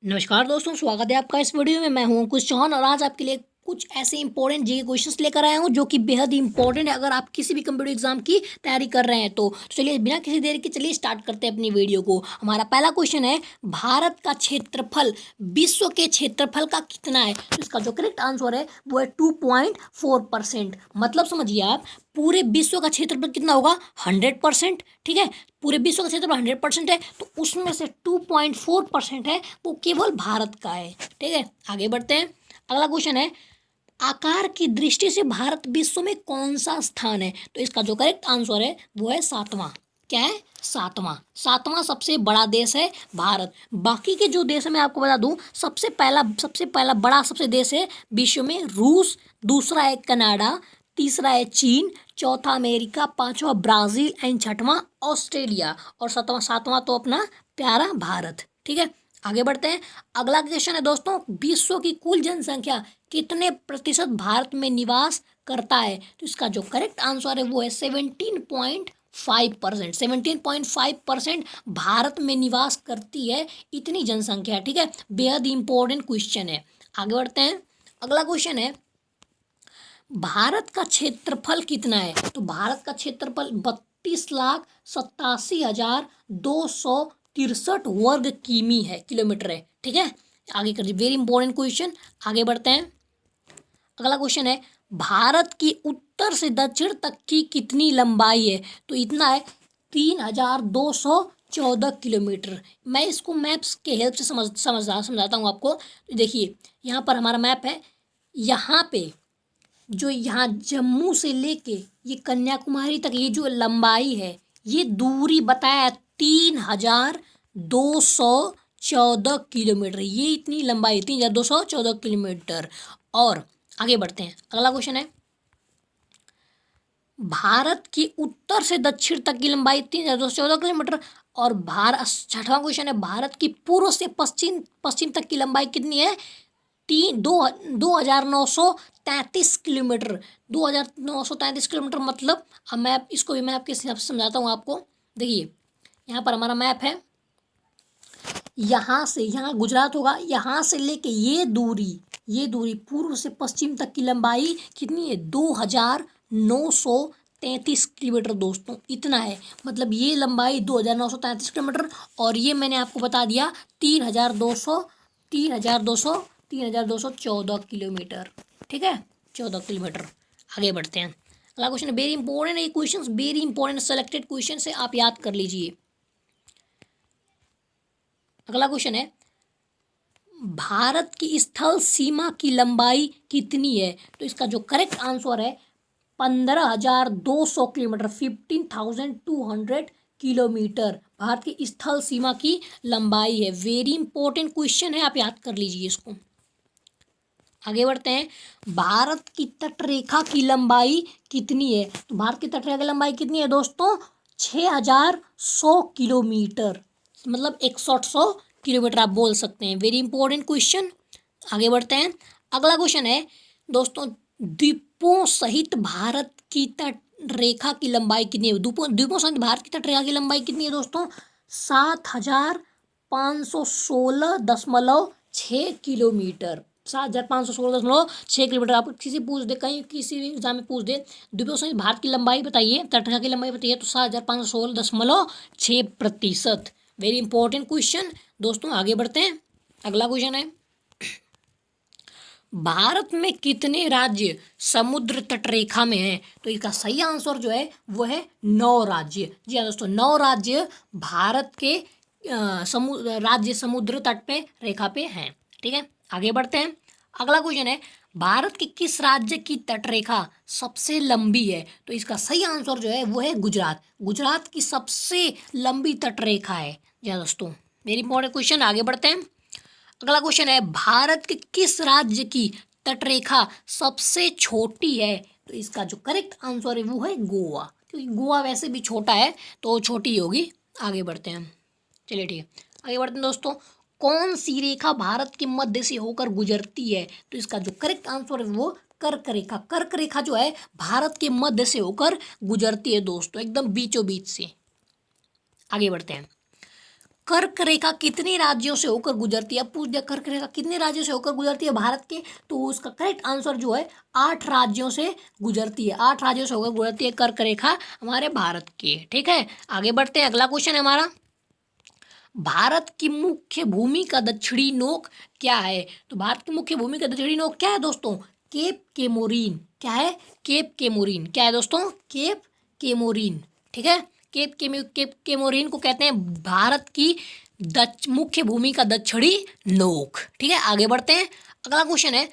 नमस्कार दोस्तों, स्वागत है आपका इस वीडियो में। मैं हूं अंकुश चौहान और आज आपके लिए कुछ ऐसे इंपॉर्टेंट जीके क्वेश्चंस लेकर आया हूं जो कि बेहद इंपॉर्टेंट है अगर आप किसी भी कंप्यूटर एग्जाम की तैयारी कर रहे हैं तो चलिए बिना किसी देरी के चलिए स्टार्ट करते हैं अपनी वीडियो को। हमारा पहला क्वेश्चन है, भारत का क्षेत्रफल विश्व के क्षेत्रफल का कितना है? तो इसका जो करेक्ट आंसर है वो है 2.4%। मतलब समझिए आप, पूरे विश्व का क्षेत्रफल कितना होगा? 100%। ठीक है, पूरे विश्व का क्षेत्रफल 100% है तो उसमें से 2.4% है वो केवल भारत का है। ठीक है, आगे बढ़ते हैं। अगला क्वेश्चन है, आकार की दृष्टि से भारत विश्व में कौन सा स्थान है? तो इसका जो करेक्ट आंसर है वो है सातवां। क्या है? सातवां। सातवां सबसे बड़ा देश है भारत। बाकी के जो देश है मैं आपको बता दूं, सबसे पहला बड़ा सबसे देश है विश्व में रूस, दूसरा है कनाडा, तीसरा है चीन, चौथा अमेरिका, पांचवा ब्राजील एंड छठवां ऑस्ट्रेलिया और सातवां तो अपना प्यारा भारत। ठीक है, आगे बढ़ते हैं। अगला क्वेश्चन है दोस्तों, विश्व की कुल जनसंख्या कितने प्रतिशत भारत में निवास करता है? तो इसका जो करेक्ट आंसर है वो है 17.5%। 17.5% भारत में निवास करती है, इतनी जनसंख्या। ठीक है, बेहद इंपॉर्टेंट क्वेश्चन है। आगे बढ़ते हैं। अगला क्वेश्चन है, भारत का क्षेत्रफल कितना है? तो भारत का क्षेत्रफल 32,87,263 वर्ग किमी है, किलोमीटर है। ठीक है, आगे कर वेरी इंपॉर्टेंट क्वेश्चन। आगे बढ़ते हैं। अगला क्वेश्चन है, भारत की उत्तर से दक्षिण तक की कितनी लंबाई है? तो इतना है 3,214 किलोमीटर। मैं इसको मैप्स के हेल्प से समझाता हूँ आपको। तो देखिए, यहाँ पर हमारा मैप है। यहाँ पे जो यहाँ जम्मू से लेके ये कन्याकुमारी तक ये जो लंबाई है, ये दूरी बताया 3,214 किलोमीटर। ये इतनी लंबाई 3,214 किलोमीटर। और आगे बढ़ते हैं। अगला क्वेश्चन है, भारत की उत्तर से दक्षिण तक की लंबाई 3,214 किलोमीटर। और भारत छठवां क्वेश्चन है, भारत की पूर्व से पश्चिम तक की लंबाई कितनी है? 2,933 किलोमीटर। 2,933 किलोमीटर। मतलब अब मैं इसको भी मैप के हिसाब से समझाता हूँ आपको। देखिए, यहाँ पर हमारा मैप है। यहाँ से यहाँ गुजरात होगा, यहाँ से लेके ये दूरी पूर्व से पश्चिम तक की लंबाई कितनी है? 2,933 किलोमीटर दोस्तों, इतना है। मतलब ये लंबाई 2,933 किलोमीटर और ये मैंने आपको बता दिया 3,214 किलोमीटर। ठीक है, 14 किलोमीटर। आगे बढ़ते हैं। अगला क्वेश्चन वेरी इंपॉर्टेंट है। ये question very important selected question है, आप याद कर लीजिए। अगला क्वेश्चन है, भारत की स्थल सीमा की लंबाई कितनी है? तो इसका जो करेक्ट आंसर है 15,200 किलोमीटर। 15,200 किलोमीटर भारत की स्थल सीमा की लंबाई है। वेरी इंपॉर्टेंट क्वेश्चन है, आप याद कर लीजिए इसको। आगे बढ़ते हैं। भारत की तटरेखा की लंबाई कितनी है? तो भारत की तटरेखा की लंबाई कितनी है दोस्तों? 6,100 किलोमीटर। मतलब 1,100 किलोमीटर आप बोल सकते हैं। Very important question. आगे बढ़ते हैं। अगला क्वेश्चन है दोस्तों, द्वीपों सहित भारत की तट रेखा की लंबाई कितनी है? द्वीपों सहित भारत की तट रेखा की लंबाई कितनी है दोस्तों? 7,516.6 किलोमीटर। 7,516.6 किलोमीटर। आप किसी पूछ दे, कहीं किसी भी एग्जाम में पूछ दे, द्वीपों सहित भारत की लंबाई बताइए, तटरेखा की लंबाई बताइए, तो 7,516.6%। वेरी इंपॉर्टेंट क्वेश्चन दोस्तों। आगे बढ़ते हैं। अगला क्वेश्चन है, भारत में कितने राज्य समुद्र तटरेखा में हैं? तो इसका सही आंसर जो है वो है 9 राज्य। जी हाँ दोस्तों, 9 राज्य भारत के राज्य समुद्र तट पे रेखा पे हैं। ठीक है, आगे बढ़ते हैं। अगला क्वेश्चन है, भारत के किस राज्य की तटरेखा सबसे लंबी है? तो इसका सही आंसर जो है वो है गुजरात। गुजरात की सबसे लंबी तटरेखा है। जी हाँ दोस्तों, वेरी इंपॉर्टेंट क्वेश्चन। आगे बढ़ते हैं। अगला क्वेश्चन है, भारत के किस राज्य की तटरेखा सबसे छोटी है? तो इसका जो करेक्ट आंसर है वो है गोवा, क्योंकि गोवा वैसे भी छोटा है तो छोटी होगी। आगे बढ़ते हैं। चलिए ठीक है, आगे बढ़ते हैं दोस्तों। कौन सी रेखा भारत के मध्य से होकर गुजरती है? तो इसका जो करेक्ट आंसर है वो कर्क रेखा। कर्क रेखा जो है भारत के मध्य से होकर गुजरती है दोस्तों, एकदम बीचों बीच से। आगे बढ़ते हैं। कर्क रेखा कितने राज्यों से होकर गुजरती है? अब पूछ दिया कर्क रेखा कितने राज्यों से होकर गुजरती है भारत के, तो उसका करेक्ट आंसर जो है 8 राज्यों से गुजरती है। 8 राज्यों से होकर गुजरती है कर्क रेखा हमारे भारत की। ठीक है, आगे बढ़ते हैं। अगला क्वेश्चन है हमारा, भारत की मुख्य भूमि का दक्षिणी नोक क्या है? तो भारत की मुख्य भूमि का दक्षिणी नोक क्या है दोस्तों? केप केमोरीन। क्या है? केप केमोरीन। क्या है दोस्तों? केप केमोरीन। ठीक है, केप केमोरीन को कहते हैं भारत की मुख्य भूमि का दक्षिणी नोक। ठीक है, आगे बढ़ते हैं। अगला क्वेश्चन है,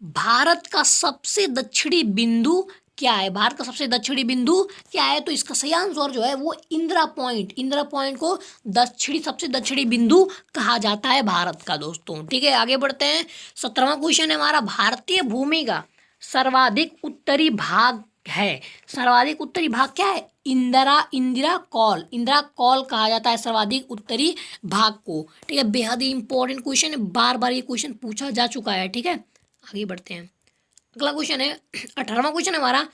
भारत का सबसे दक्षिणी बिंदु क्या है? भारत का सबसे दक्षिणी बिंदु क्या है? तो इसका सही आंसर जो है वो इंदिरा पॉइंट। इंदिरा पॉइंट को सबसे दक्षिणी बिंदु कहा जाता है भारत का दोस्तों। ठीक है, आगे बढ़ते हैं। 17वां क्वेश्चन है हमारा, भारतीय भूमि का सर्वाधिक उत्तरी भाग है। सर्वाधिक उत्तरी भाग क्या है? इंदिरा कॉल कहा जाता है सर्वाधिक उत्तरी भाग को। ठीक है, बेहद ही इंपॉर्टेंट क्वेश्चन है, बार बार ये क्वेश्चन पूछा जा चुका है। ठीक है, आगे बढ़ते हैं। अगला क्वेश्चन है 18वां क्वेश्चन है हमारा,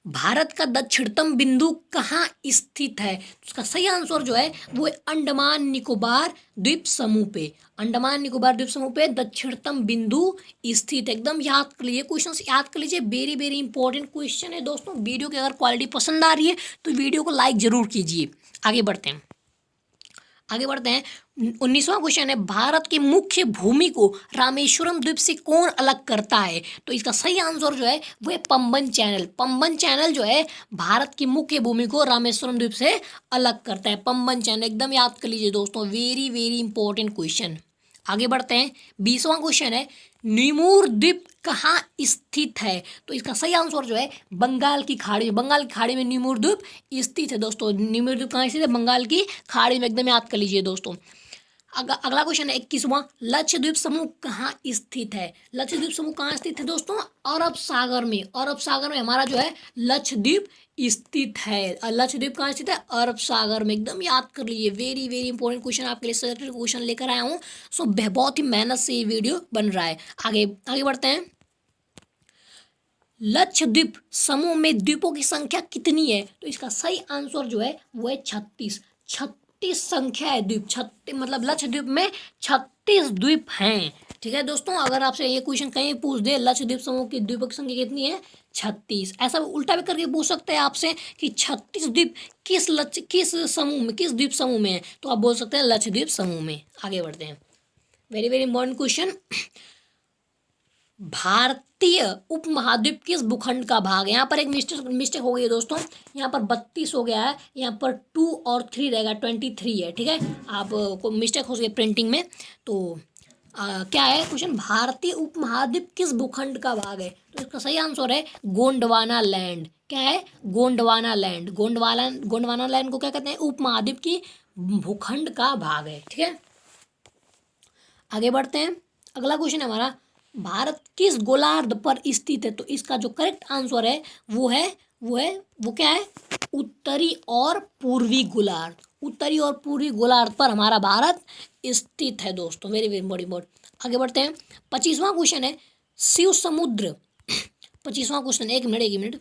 भारत का दक्षिणतम बिंदु कहाँ स्थित है? उसका सही आंसर जो है वो अंडमान निकोबार द्वीप समूह पे। अंडमान निकोबार द्वीप समूह पे दक्षिणतम बिंदु स्थित है। एकदम याद कर लीजिए, क्वेश्चन याद कर लीजिए, वेरी वेरी इंपॉर्टेंट क्वेश्चन है दोस्तों। वीडियो की अगर क्वालिटी पसंद आ रही है तो वीडियो को लाइक जरूर कीजिए। आगे बढ़ते हैं। 19वां क्वेश्चन है, भारत की मुख्य भूमि को रामेश्वरम द्वीप से कौन अलग करता है? तो इसका सही आंसर जो है वो है पंबन चैनल। पंबन चैनल जो है भारत की मुख्य भूमि को रामेश्वरम द्वीप से अलग करता है। पंबन चैनल एकदम याद कर लीजिए दोस्तों, वेरी वेरी इंपॉर्टेंट क्वेश्चन। आगे बढ़ते हैं। 20वां क्वेश्चन है, निमूर द्वीप कहाँ स्थित है? तो इसका सही आंसर जो है बंगाल की खाड़ी। बंगाल की खाड़ी में निमूर द्वीप स्थित है दोस्तों। निमूर द्वीप कहाँ स्थित है? बंगाल की खाड़ी में, एकदम याद कर लीजिए दोस्तों। अगला क्वेश्चन है 21वां, लक्षद्वीप समूह कहाँ स्थित है? लक्षद्वीप समूह कहाँ स्थित है दोस्तों? अरब सागर में। अरब सागर में हमारा जो है लक्षद्वीप स्थित है। लक्षद्वीप कहाँ स्थित है? अरब सागर में, एकदम याद कर लीजिए। वेरी वेरी इंपॉर्टेंट क्वेश्चन आपके लिए सेलेक्टेड क्वेश्चन लेकर आया हूँ। सो बहुत ही मेहनत से ये वीडियो बन रहा है। आगे बढ़ते हैं। लक्षद्वीप समूह में द्वीपों की संख्या कितनी है? तो इसका सही आंसर जो है वो है 36 संख्या है द्वीप। 36 मतलब लक्षद्वीप में 36 द्वीप हैं। ठीक है दोस्तों, अगर आपसे ये क्वेश्चन कहीं पूछ दे लक्षद्वीप समूह की द्वीपों की संख्या कितनी है? 36। ऐसा उल्टा भी करके पूछ सकते हैं आपसे कि 36 द्वीप किस द्वीप समूह में है, तो आप बोल सकते हैं लक्षद्वीप समूह में। आगे बढ़ते हैं। वेरी वेरी इंपॉर्टेंट क्वेश्चन, भारतीय उपमहाद्वीप किस भूखंड का भाग है? यहाँ पर एक मिस्टेक हो गई है दोस्तों, यहाँ पर 32 हो गया है, यहाँ पर 2 और 3 रहेगा, 23 है। ठीक है, आपको मिस्टेक हो गई प्रिंटिंग में। तो क्या है क्वेश्चन, भारतीय उपमहाद्वीप किस भूखंड का भाग है? तो इसका सही आंसर है गोंडवाना लैंड। क्या है? गोंडवाना लैंड। गोंडवाना लैंड को क्या कहते हैं? उपमहाद्वीप की भूखंड का भाग है। ठीक है, आगे बढ़ते हैं। अगला क्वेश्चन है हमारा, भारत किस गोलार्ध पर स्थित है? तो इसका जो करेक्ट आंसर है वो क्या है? उत्तरी और पूर्वी गोलार्ध। उत्तरी और पूर्वी गोलार्ध पर हमारा भारत स्थित है दोस्तों। Very very important. आगे बढ़ते हैं। 25वां क्वेश्चन है, शिव समुद्र 25वां क्वेश्चन, एक मिनट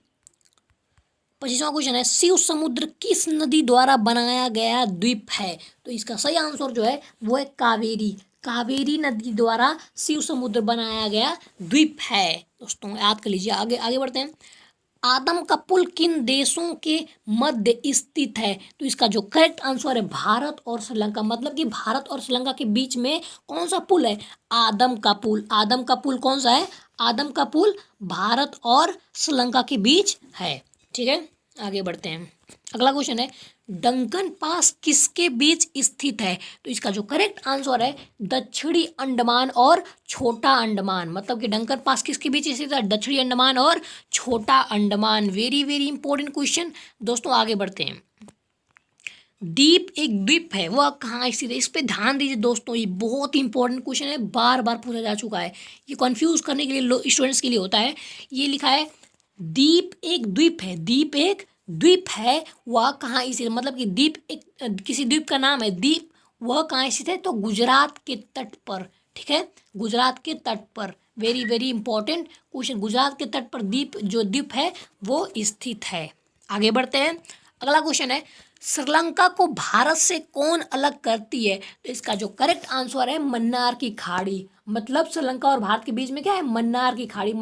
25वां क्वेश्चन है, शिव समुद्र किस नदी द्वारा बनाया गया द्वीप है? तो इसका सही आंसर जो है वो है कावेरी नदी द्वारा शिव समुद्र बनाया गया द्वीप है दोस्तों, याद कर लीजिए। आगे बढ़ते हैं। आदम का पुल किन देशों के मध्य स्थित है? तो इसका जो करेक्ट आंसर है भारत और श्रीलंका। मतलब कि भारत और श्रीलंका के बीच में कौन सा पुल है? आदम का पुल। आदम का पुल कौन सा है? आदम का पुल भारत और श्रीलंका के बीच है। ठीक है, आगे बढ़ते हैं। अगला क्वेश्चन है, डंकन पास किसके बीच स्थित है? तो इसका जो करेक्ट आंसर है दक्षिणी अंडमान और छोटा अंडमान। मतलब कि डंकन पास किसके बीच स्थित है? दक्षिणी अंडमान और छोटा Andaman. Very very important question दोस्तों। आगे बढ़ते हैं। एक द्वीप है, वह कहाँ स्थित है? इस पे ध्यान दीजिए दोस्तों, ये बहुत ही इंपॉर्टेंट क्वेश्चन है, बार बार पूछा जा चुका है। ये कंफ्यूज करने के लिए स्टूडेंट्स के लिए होता है। ये लिखा है एक द्वीप है, वह कहाँ स्थित है? मतलब कि किसी द्वीप का नाम है द्वीप, वह कहाँ स्थित है? तो गुजरात के तट पर। ठीक है, गुजरात के तट पर। Very very important question. Gujarat के तट पर द्वीप है वो स्थित है। आगे बढ़ते हैं। अगला क्वेश्चन है, श्रीलंका को भारत से कौन अलग करती है? तो इसका जो करेक्ट आंसर है मन्नार की खाड़ी। मतलब श्रीलंका और भारत के बीच में क्या है? मन्नार की खाड़ी।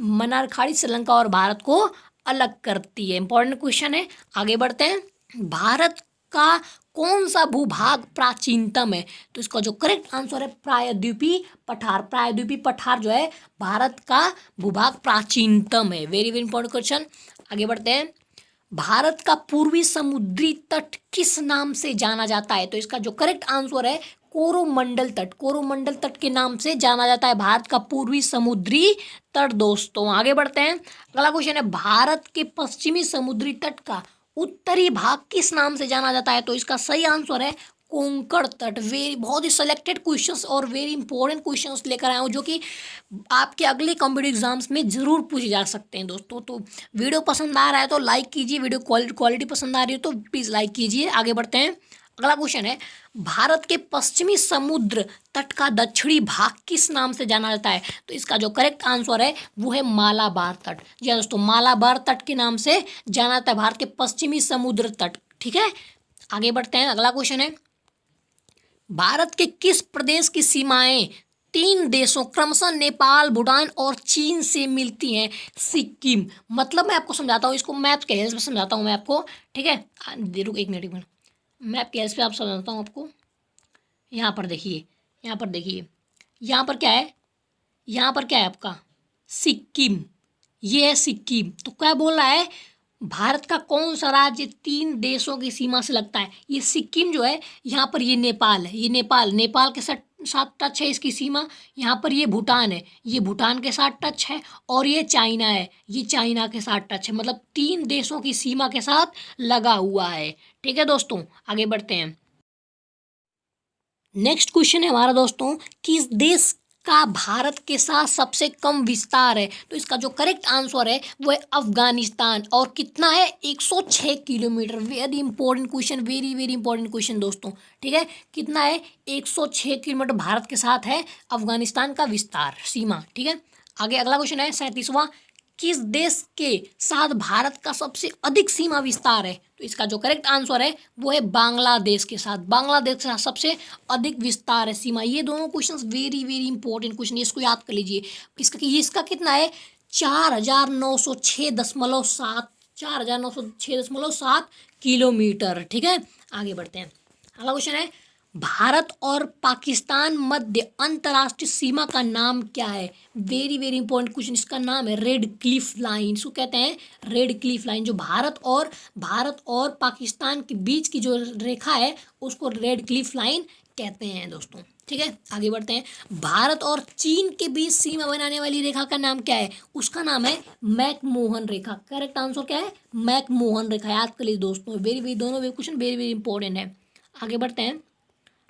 मन्नार खाड़ी श्रीलंका और भारत को अलग करती है। इंपॉर्टेंट क्वेश्चन है, आगे बढ़ते हैं। भारत का कौन सा भूभाग प्राचीनतम है? तो इसका जो करेक्ट आंसर है प्रायद्वीपीय पठार। प्रायद्वीपीय पठार जो है भारत का भूभाग प्राचीनतम है। वेरी वेरी इंपॉर्टेंट क्वेश्चन, आगे बढ़ते हैं। भारत का पूर्वी समुद्री तट किस नाम से जाना जाता है? तो इसका जो करेक्ट आंसर है कोरोमंडल तट। कोरोमंडल तट के नाम से जाना जाता है भारत का पूर्वी समुद्री तट। दोस्तों आगे बढ़ते हैं, अगला क्वेश्चन है भारत के पश्चिमी समुद्री तट का उत्तरी भाग किस नाम से जाना जाता है? तो इसका सही आंसर है कोंकण तट। वेरी बहुत ही सिलेक्टेड क्वेश्चंस और वेरी इंपॉर्टेंट क्वेश्चंस लेकर आया हूँ जो कि आपके अगले कॉम्पिटिटिव एग्जाम्स में जरूर पूछे जा सकते हैं दोस्तों। तो वीडियो पसंद आ रहा है तो लाइक कीजिए, वीडियो क्वालिटी पसंद आ रही है तो प्लीज़ लाइक कीजिए। आगे बढ़ते हैं, अगला क्वेश्चन है भारत के पश्चिमी समुद्र तट का दक्षिणी भाग किस नाम से जाना जाता है? तो इसका जो करेक्ट आंसर है वो है मालाबार तट। जी हाँ दोस्तों, मालाबार तट के नाम से जाना जाता है भारत के पश्चिमी समुद्र तट। ठीक है, आगे बढ़ते हैं, अगला क्वेश्चन है भारत के किस प्रदेश की सीमाएं तीन देशों क्रमशः नेपाल, भूटान और चीन से मिलती हैं? सिक्किम। मतलब मैं आपको समझाता हूँ, इसको मैप के हेल्प से समझाता हूँ मैं आपको। ठीक है, रुक एक मिनट, मैप के हेल्प से आप समझाता हूँ आपको। यहाँ पर देखिए, यहाँ पर क्या है? यहाँ पर क्या है आपका? सिक्किम। ये है सिक्किम। तो क्या बोल रहा है भारत का कौन सा राज्य तीन देशों की सीमा से लगता है? ये सिक्किम जो है, यहाँ पर ये नेपाल है, ये नेपाल के साथ टच है इसकी सीमा। यहाँ पर ये भूटान है, ये भूटान के साथ टच है, और ये चाइना है, ये चाइना के साथ टच है। मतलब तीन देशों की सीमा के साथ लगा हुआ है। ठीक है दोस्तों, आगे बढ़ते हैं। नेक्स्ट क्वेश्चन है हमारा दोस्तों, किस देश का भारत के साथ सबसे कम विस्तार है? तो इसका जो करेक्ट आंसर है वो है अफगानिस्तान। और कितना है? 106 kilometre. Very important question, very very important question दोस्तों। ठीक है, कितना है? 106 किलोमीटर भारत के साथ है अफगानिस्तान का विस्तार, सीमा। ठीक है, आगे अगला क्वेश्चन है 37वां, किस देश के साथ भारत का सबसे अधिक सीमा विस्तार है? तो इसका जो करेक्ट आंसर है वो है बांग्लादेश के साथ। बांग्लादेश के साथ सबसे अधिक विस्तार है सीमा। ये दोनों questions very very important question, इसको याद कर लीजिए। इसका कितना है? 4906.7 4906.7 किलोमीटर। ठीक है, आगे बढ़ते हैं, अगला क्वेश्चन है भारत और पाकिस्तान मध्य अंतर्राष्ट्रीय सीमा का नाम क्या है? वेरी वेरी इंपॉर्टेंट क्वेश्चन, इसका नाम है रेड क्लिफ लाइन। इसको कहते हैं रेड क्लिफ लाइन। जो भारत और पाकिस्तान के बीच की जो रेखा है उसको रेड क्लिफ लाइन कहते हैं दोस्तों। ठीक है, आगे बढ़ते हैं, भारत और चीन के बीच सीमा बनाने वाली रेखा का नाम क्या है? उसका नाम है मैकमोहन रेखा। करेक्ट आंसर क्या है? मैकमोहन रेखा। याद कर लीजिए दोस्तों, वेरी वेरी दोनों क्वेश्चन वेरी वेरी इंपॉर्टेंट है। आगे बढ़ते हैं,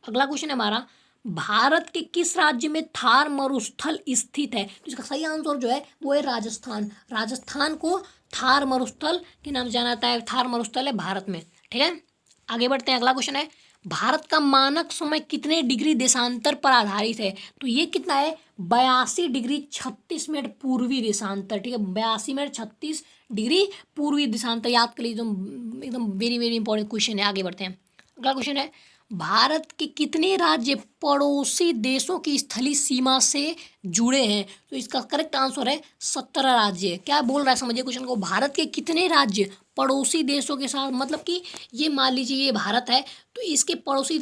अगला क्वेश्चन है हमारा भारत के किस राज्य में थार मरुस्थल स्थित है? तो इसका सही आंसर जो है वो है राजस्थान। राजस्थान को थार मरुस्थल के नाम जाना जाता है। थार मरुस्थल है भारत में। ठीक है, आगे बढ़ते हैं, अगला क्वेश्चन है भारत का मानक समय कितने डिग्री देशांतर पर आधारित है? तो ये कितना है? 82 डिग्री 36 मिनट पूर्वी देशांतर। ठीक है, 82 मिनट 36 डिग्री पूर्वी देशांतर। याद कर लीजिए, एकदम वेरी वेरी इंपॉर्टेंट क्वेश्चन है। आगे बढ़ते हैं, अगला क्वेश्चन है भारत के कितने राज्य पड़ोसी देशों की स्थलीय सीमा से जुड़े हैं? तो इसका करेक्ट आंसर है 17 राज्य। क्या बोल रहा है समझिए क्वेश्चन को, भारत के कितने राज्य पड़ोसी देशों के साथ, मतलब कि ये मान लीजिए ये भारत है तो इसके पड़ोसी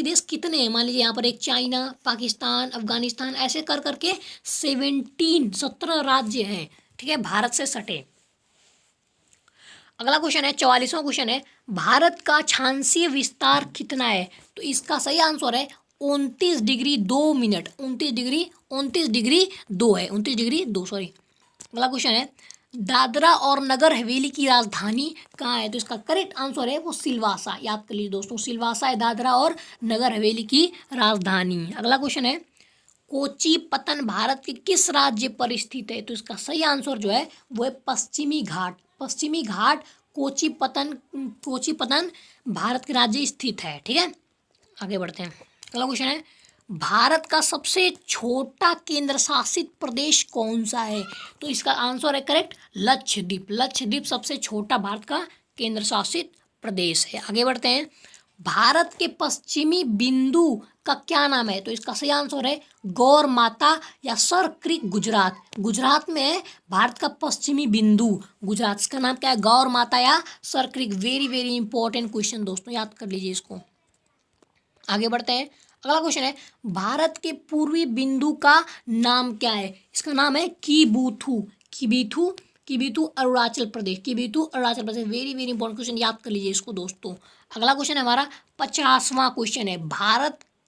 देश कितने हैं? मान लीजिए यहाँ पर एक चाइना, पाकिस्तान, अफगानिस्तान, ऐसे कर करके 17 राज्य हैं। ठीक है, भारत से सटे। अगला क्वेश्चन है 44वां क्वेश्चन है भारत का अक्षांशीय विस्तार कितना है? तो इसका सही आंसर है 29 डिग्री 2 मिनट। 29 डिग्री 2 है, 29 डिग्री 2 सॉरी। अगला क्वेश्चन है दादरा और नगर हवेली की राजधानी कहाँ है? तो इसका करेक्ट आंसर है वो सिलवासा। याद कर लीजिए दोस्तों, सिलवासा है दादरा और नगर हवेली की राजधानी। अगला क्वेश्चन है कोची पतन भारत के किस राज्य पर स्थित है? तो इसका सही आंसर जो है वो है पश्चिमी घाट। पश्चिमी घाट कोची पतन भारत के राज्य स्थित है। ठीक है, आगे बढ़ते हैं, अगला क्वेश्चन है भारत का सबसे छोटा केंद्र शासित प्रदेश कौन सा है? तो इसका आंसर है करेक्ट लक्षद्वीप। लक्षद्वीप सबसे छोटा भारत का केंद्र शासित प्रदेश है। आगे बढ़ते हैं, भारत के पश्चिमी बिंदु का क्या नाम है? तो इसका सही आंसर है गौर माता या सर क्रीक, गुजरात। गुजरात में है भारत का पश्चिमी बिंदु, गुजरात। इसका नाम क्या है? गौर माता या sir creek. Very very important question दोस्तों, याद कर लीजिए इसको। आगे बढ़ते हैं, अगला क्वेश्चन है, भारत के पूर्वी बिंदु का नाम क्या है? इसका नाम है कीबुथु। कीबीथु, कीबीथु Arunachal Pradesh, कीबीथु Arunachal Pradesh. Very very important question, याद कर लीजिए इसको दोस्तों। अगला क्वेश्चन है हमारा 50वां क्वेश्चन है,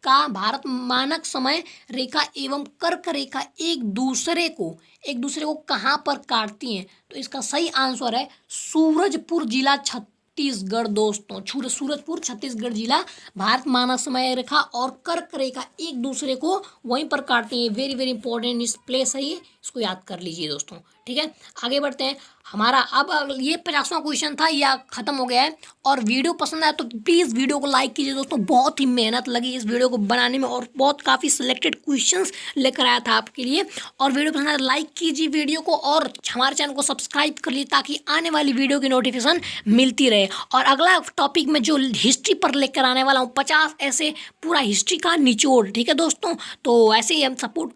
भारत मानक समय रेखा एवं कर्क रेखा एक दूसरे को कहाँ पर काटती हैं? तो इसका सही आंसर है सूरजपुर जिला, छत्तीसगढ़ दोस्तों। सूरजपुर छत्तीसगढ़ जिला भारत मानक समय रेखा और कर्क रेखा एक दूसरे को वहीं पर काटती हैं। वेरी वेरी इंपॉर्टेंट इस प्लेस है ये, इसको याद कर लीजिए दोस्तों। ठीक है, आगे बढ़ते हैं। हमारा अब ये 50वां क्वेश्चन था, यह खत्म हो गया है। और वीडियो पसंद आया तो प्लीज़ वीडियो को लाइक कीजिए दोस्तों। बहुत ही मेहनत लगी इस वीडियो को बनाने में और बहुत काफ़ी सिलेक्टेड क्वेश्चंस लेकर आया था आपके लिए। और वीडियो पसंद आया तो लाइक कीजिए वीडियो को और हमारे चैनल को सब्सक्राइब कर लीजिए ताकि आने वाली वीडियो की नोटिफिकेशन मिलती रहे। और अगला टॉपिक में जो हिस्ट्री पर लेकर आने वाला हूँ, 50 ऐसे पूरा हिस्ट्री का निचोड़। ठीक है दोस्तों, तो ऐसे ही हम सपोर्ट